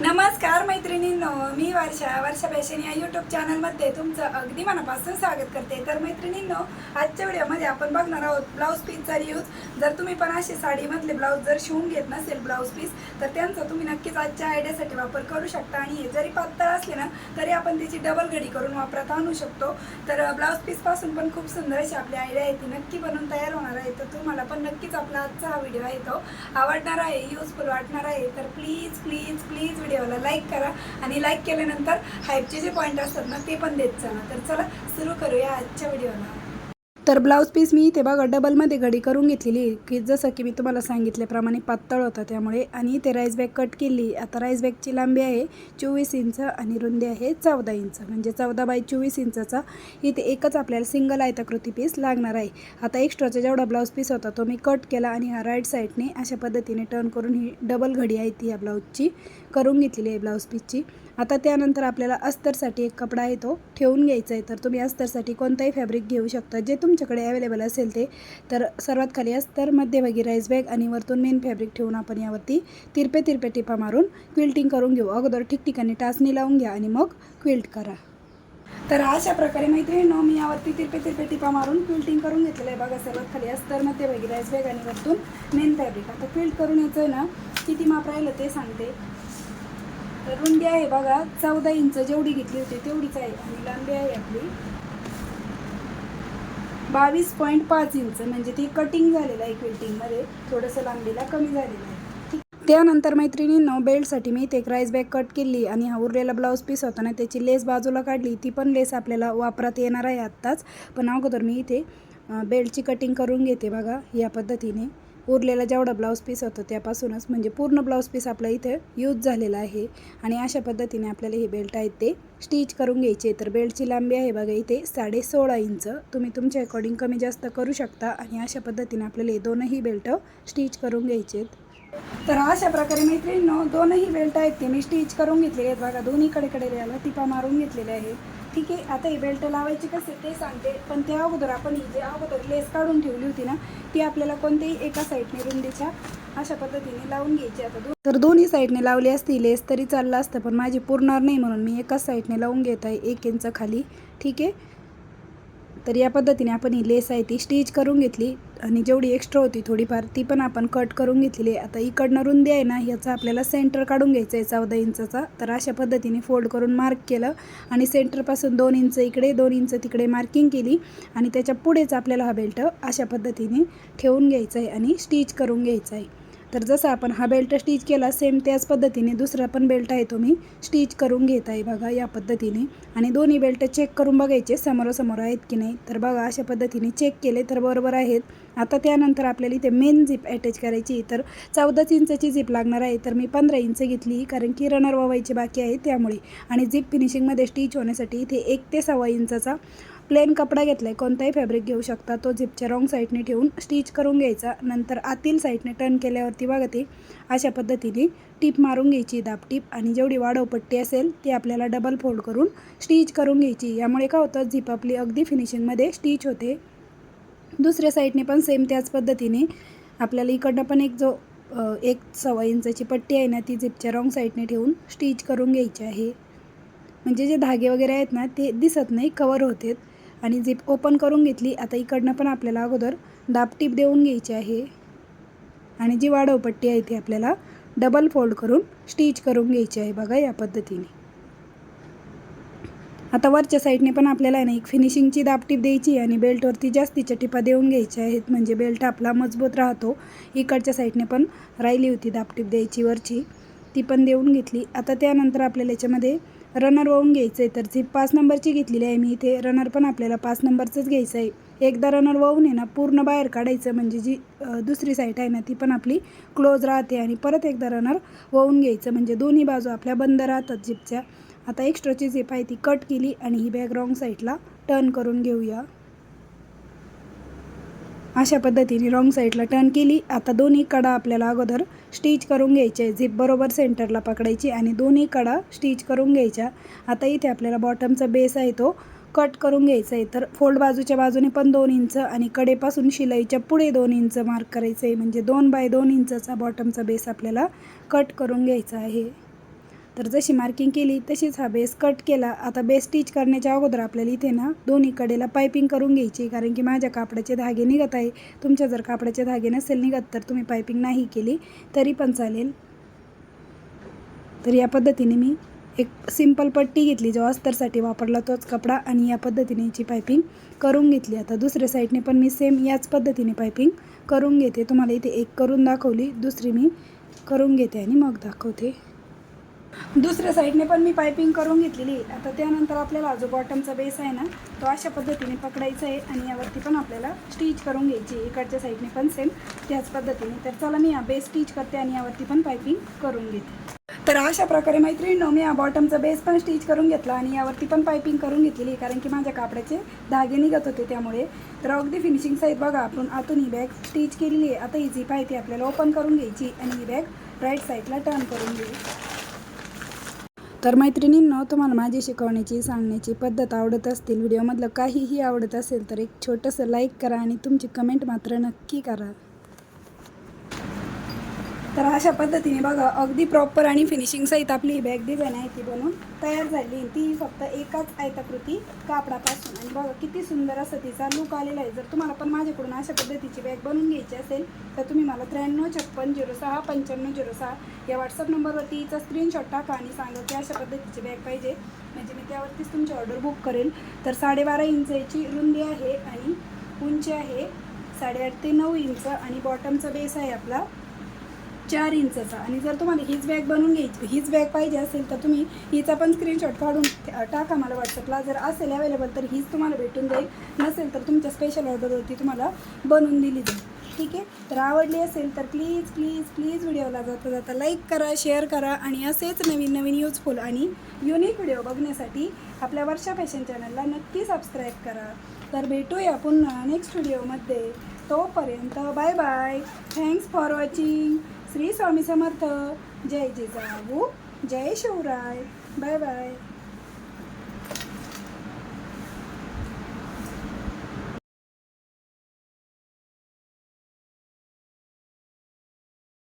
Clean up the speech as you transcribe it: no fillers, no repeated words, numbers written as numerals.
नमस्कार मैत्रिणींनो, मी वर्षा फॅशन या यूट्यूब चॅनलमध्ये तुमचं अगदी मनापासून स्वागत करते। तर मैत्रिणींनो, आजच्या व्हिडिओमध्ये आपण बघणार आहोत ब्लाऊज पीसचा यूज। जर तुम्ही पण असे साडीमधले ब्लाऊज जर शिवून घेत नसेल ब्लाऊज पीस, तर त्यांचा तुम्ही नक्कीच आजच्या आयडियासाठी वापर करू शकता। आणि जरी पातळ असले ना तरी आपण त्याची डबल घडी करून वापरात आणू शकतो। तर ब्लाऊज पीसपासून पण खूप सुंदर अशी आपली आयडिया आहे, ती नक्की बनवून तयार होणार आहे। तर तुम्हाला पण नक्कीच आपला आजचा हा व्हिडिओ आहे तो आवडणार आहे, यूजफुल वाटणार आहे। तर प्लीज प्लीज प्लीज व्हिडिओला लाईक करा आणि लाईक केल्यानंतर हाईपचे जे पॉईंट असतात ना ते पण देत चला। तर चला सुरू करूया आजच्या व्हिडिओला। तर ब्लाऊज पीस मी इथे बघा डबलमध्ये घडी करून घेतलेली आहे, की जसं की मी तुम्हाला सांगितल्याप्रमाणे पातळ होता त्यामुळे। आणि इथे राईस बॅग कट केली। आता राईस बॅगची लांबी आहे 24 इंच आणि रुंदी आहे 14 इंच, म्हणजे 14 बाय 24 इंचाचा इथे एकच आपल्याला सिंगल आयताकृती पीस लागणार आहे। आता एक्स्ट्राचा जेवढा ब्लाऊज पीस होता तो मी कट केला आणि हा राईट साईडने अशा पद्धतीने टर्न करून ही डबल घडी आहे ती या ब्लाऊजची करून घेतलेली आहे ब्लाऊज पीसची। आता त्यानंतर आपल्याला अस्तरसाठी एक कपडा आहे तो ठेवून घ्यायचा आहे। तर तुम्ही अस्तरसाठी कोणताही फॅब्रिक घेऊ शकता जे तुमच्याकडे अवेलेबल असेल ते। तर सर्वात खाली अस्तर, मध्यभागी राईस बॅग आणि वरतून मेन फॅब्रिक ठेवून आपण यावरती तिरपे टिपा मारून क्विल्टिंग करून घेऊ। अगोदर ठिकठिकाणी टाचणी लावून घ्या आणि मग क्विल्ट करा। तर अशा प्रकारे मैत्रिणींनो, मी यावरती तिरपे टिपा मारून क्विल्टिंग करून घेतलेलं आहे। बघा, सर्वात खाली अस्तर, मध्यभागी राईस बॅग आणि वरतून मेन फॅब्रिक। आता क्विल्ट करून यायचं आहे ना, किती माप राहिलं ते सांगते। तर रुंदी आहे बघा 14 इंच, जेवढी घेतली होती तेवढीच आहे। आणि लांबी आहे आपली 22.5 इंच, म्हणजे ती कटिंग झालेलं आहे क्विल्टिंगमध्ये, थोडंसं लांबीला कमी झालेलं आहे। त्यानंतर मैत्रिणींनो, बेल्टसाठी मी इथे एक राईस बॅग कट केली आणि हा उरलेला ब्लाऊज पीस होता ना त्याची लेस बाजूला काढली। ती पण लेस आपल्याला वापरात येणार आहे आत्ताच, पण अगोदर मी इथे बेल्टची कटिंग करून घेते। बघा, या पद्धतीने उरलेला जेवढा ब्लाऊज पीस होता त्यापासूनच, म्हणजे पूर्ण ब्लाऊज पीस आपला इथे यूज झालेला आहे। आणि अशा पद्धतीने आपल्याला हे बेल्ट आहेत ते स्टिच करून घ्यायचे। तर बेल्टची लांबी आहे बघा इथे 16.5 इंच, तुम्ही तुमच्या अकॉर्डिंग कमी जास्त करू शकता। आणि अशा पद्धतीने आपल्याला हे दोनही बेल्ट स्टिच करून घ्यायचे। तर अशा प्रकारे मैत्रिणींनो, दोनही बेल्ट आहेत ते मी स्टिच करून घेतलेले आहेत। बघा, दोन्ही कडेला टिपा मारून घेतलेले आहे। ठीक आहे, आता हे बेल्ट लावायचे कसे ते सांगते, पण त्या अगोदर आपण ही जे अगोदर लेस काढून ठेवली होती ना ती आपल्याला कोणत्याही एका साईडने रुंदीच्या अशा पद्धतीने लावून घ्यायची। आता तर दोन्ही साईडने लावली असती लेस तरी चाललं असतं, पण माझी पुरणार नाही म्हणून मी एकाच साईडने लावून घेत आहे 1 इंच खाली। ठीक आहे, तर या पद्धतीने आपण ही लेस आहे ती स्टिच करून घेतली आणि जेवढी एक्स्ट्रा होती थोडीफार ती पण आपण कट करून घेतलेली आहे। आता इकडनं रुंदी आहे ना याचा आपल्याला सेंटर काढून घ्यायचं आहे 14 इंचाचा। तर अशा पद्धतीने फोल्ड करून मार्क केलं आणि सेंटरपासून 2 इंच इकडे 2 इंच तिकडे मार्किंग केली आणि त्याच्या पुढेच आपल्याला हा बेल्ट अशा पद्धतीने ठेवून घ्यायचा आहे आणि स्टिच करून घ्यायचा आहे। तर जसं आपण हा बेल्ट स्टिच केला सेम त्याच पद्धतीने दुसरा पण बेल्ट आहे तो मी स्टिच करून घेत आहे। बघा, या पद्धतीने। आणि दोन्ही बेल्ट चेक करून बघायचे समोरासमोर आहेत की नाही। तर बघा, अशा पद्धतीने चेक केले तर बरोबर आहेत। आता त्यानंतर आपल्याला इथे मेन झिप अटॅच करायची। तर 14 इंचाची झिप लागणार आहे, तर मी 15 इंच घेतली कारण की रनर वावायचे बाकी आहे त्यामुळे। आणि झिप फिनिशिंगमध्ये स्टिच होण्यासाठी इथे 1 ते 1.25 इंचाचा प्लेन कपडा घेतला आहे, कोणताही फॅब्रिक घेऊ शकता। तो झिपच्या रॉंग साईडने ठेवून स्टिच करून घ्यायचा। नंतर आतील साईडने टर्न केल्यावरती बघा ते अशा पद्धतीने टीप मारून घ्यायची, दाब टीप। आणि जेवढी वाढव पट्टी असेल ती आपल्याला डबल फोल्ड करून स्टिच करून घ्यायची। यामुळे काय होतं, झिप आपली अगदी फिनिशिंगमध्ये स्टिच होते। दुसऱ्या साईडने पण सेम त्याच पद्धतीने आपल्याला इकडनं पण एक 1.25 इंचाची पट्टी आहे ना ती झिपच्या रॉंग साईडने ठेवून स्टिच करून घ्यायची आहे, म्हणजे जे धागे वगैरे आहेत ना ते दिसत नाही, कवर होते। आणि झिप ओपन करून घेतली। आता इकडनं पण आपल्याला अगोदर दाब टीप देऊन घ्यायची आहे आणि जी वाढव पट्टी आहे ती आपल्याला डबल फोल्ड करून स्टिच करून घ्यायची आहे। बघा, या पद्धतीने। आता वरच्या साईडने पण आपल्याला आहे ना एक फिनिशिंगची दाब टीप द्यायची आणि बेल्टवरती जास्तीच्या टिपा देऊन घ्यायच्या आहेत, म्हणजे बेल्ट आपला मजबूत राहतो। इकडच्या साईडने पण राहिली होती दाब टीप द्यायची वरची, ती पण देऊन घेतली। आता त्यानंतर आपल्याला याच्यामध्ये रनर वाहून घ्यायचं आहे। तर झिप 5 नंबरची घेतलेली आहे मी इथे, रनर पण आपल्याला 5 नंबरचंच घ्यायचं आहे। एकदा रनर वाहून आहे ना पूर्ण बाहेर काढायचं, म्हणजे जी दुसरी साईड आहे ना ती पण आपली क्लोज राहते। आणि परत एकदा रनर वाहून घ्यायचं, म्हणजे दोन्ही बाजू आपल्या बंद राहतात झिपच्या। आता एक्स्ट्राची झिप आहे ती कट केली आणि ही बॅग रॉंग साईडला टर्न करून घेऊया। अशा पद्धतीने रॉंग साईडला टर्न केली। आता दोन्ही कडा आपल्याला अगोदर स्टिच करून घ्यायचे आहे। झिप बरोबर सेंटरला पकडायची आणि दोन्ही कडा स्टिच करून घ्यायच्या। आता इथे आपल्याला बॉटमचा बेस आहे तो कट करून घ्यायचा आहे। तर फोल्ड बाजूच्या बाजूने पण 2 इंच आणि कडेपासून शिलाईच्या पुढे 2 इंच मार्क करायचं आहे, म्हणजे 2 बाय 2 इंचाचा बॉटमचा बेस आपल्याला कट करून घ्यायचा आहे। तर जशी मार्किंग केली तशीच हा बेस कट केला. आता बेस स्टिच करण्याच्या अगोदर आपल्याला इथे ना दोन्ही कडेला पायपिंग करून घ्यायची, कारण की माझ्या कापडाचे धागे निघत आहे. तुमच्या जर कापडाचे धागे नसेल निघत तर तुम्ही पायपिंग नाही केली तरी पण चालेल. तर या पद्धतीने मी एक सिंपल पट्टी घेतली, जो अस्तरसाठी वापरला तोच कपडा, आणि या पद्धतीने याची पायपिंग करून घेतली. आता दुसऱ्या साईडने पण मी सेम याच पद्धतीने पायपिंग करून घेते. तुम्हाला इथे एक करून दाखवली, दुसरी मी करून घेते आणि मग दाखवते. दुसऱ्या साईडने पण मी पायपिंग करून घेतलेली. आता त्यानंतर आपल्याला जो बॉटमचा बेस आहे ना तो अशा पद्धतीने पकडायचा आहे आणि यावरती पण आपल्याला स्टिच करून घ्यायची. इकडच्या साईडने पण सेम त्याच पद्धतीने. तर चला मी हा बेस स्टिच करते आणि यावरती पण पायपिंग करून घेते. तर अशा प्रकारे मैत्रिणींनो मी हा बॉटमचा बेस पण स्टिच करून घेतला आणि यावरती पण पायपिंग करून घेतलेली, कारण की माझ्या कापडाचे धागे निघत होते त्यामुळे. तर अगदी फिनिशिंग साईड बघा, आपण आतून ही बॅग स्टिच केलेली आहे. आता ही झिप आहे ती आपल्याला ओपन करून घ्यायची आणि ही बॅग राईट साईडला टर्न करून घ्यायची. तर मैत्रिणींनो, तुम्हाला माझी शिकवण्याची सांगण्याची पद्धत आवडत असतील, व्हिडिओमधलं काहीही आवडत असेल तर एक छोटंसं लाईक करा आणि तुमची कमेंट मात्र नक्की करा. तर अशा पद्धतीने बघा, अगदी प्रॉपर आणि फिनिशिंग सहित आपली ही बॅग डिझाईन आहे ती बनवून तयार झाली. ती फक्त एकाच आयताकृती कापडापासून, आणि बघा किती सुंदर असं तिचा लुक आलेला आहे. जर तुम्हाला पण माझ्याकडून अशा पद्धतीची बॅग बनवून घ्यायची असेल तर तुम्ही मला 9356065506 या व्हॉट्सअप नंबरवरती हिचा स्क्रीनशॉट टाका आणि सांगा की अशा पद्धतीची बॅग पाहिजे, म्हणजे मी त्यावरतीच तुमची ऑर्डर बुक करेल. तर 12.5 इंच याची रुंदी आहे आणि उंची आहे 8.5 ते 9 इंच, आणि बॉटमचा बेस आहे आपला 4 इंचचा. आणि जर तुम्हाला हीच बॅग बनवून घ्यायची, हीच बॅग पाहिजे असेल तर तुम्ही हिचा पण स्क्रीनशॉट काढून टाका मला व्हॉट्सअपला. जर असेल अवेलेबल तर हीच तुम्हाला भेटून जाईल, नसेल तर तुमच्या स्पेशल ऑर्डरवरती तुम्हाला बनवून दिली जाईल. ठीक आहे. तर आवडली असेल तर प्लीज प्लीज प्लीज व्हिडिओला जाता जाता लाईक करा, शेअर करा, आणि असेच नवीन नवीन यूजफुल आणि युनिक व्हिडिओ बघण्यासाठी आपल्या वर्षा फॅशन चॅनलला नक्की सबस्क्राईब करा. तर भेटूया पुन्हा नेक्स्ट व्हिडिओमध्ये. तोपर्यंत bye bye. Thanks for watching. Shri Swami Samarth. जय जिजाऊ, जय शिवराय. Bye bye.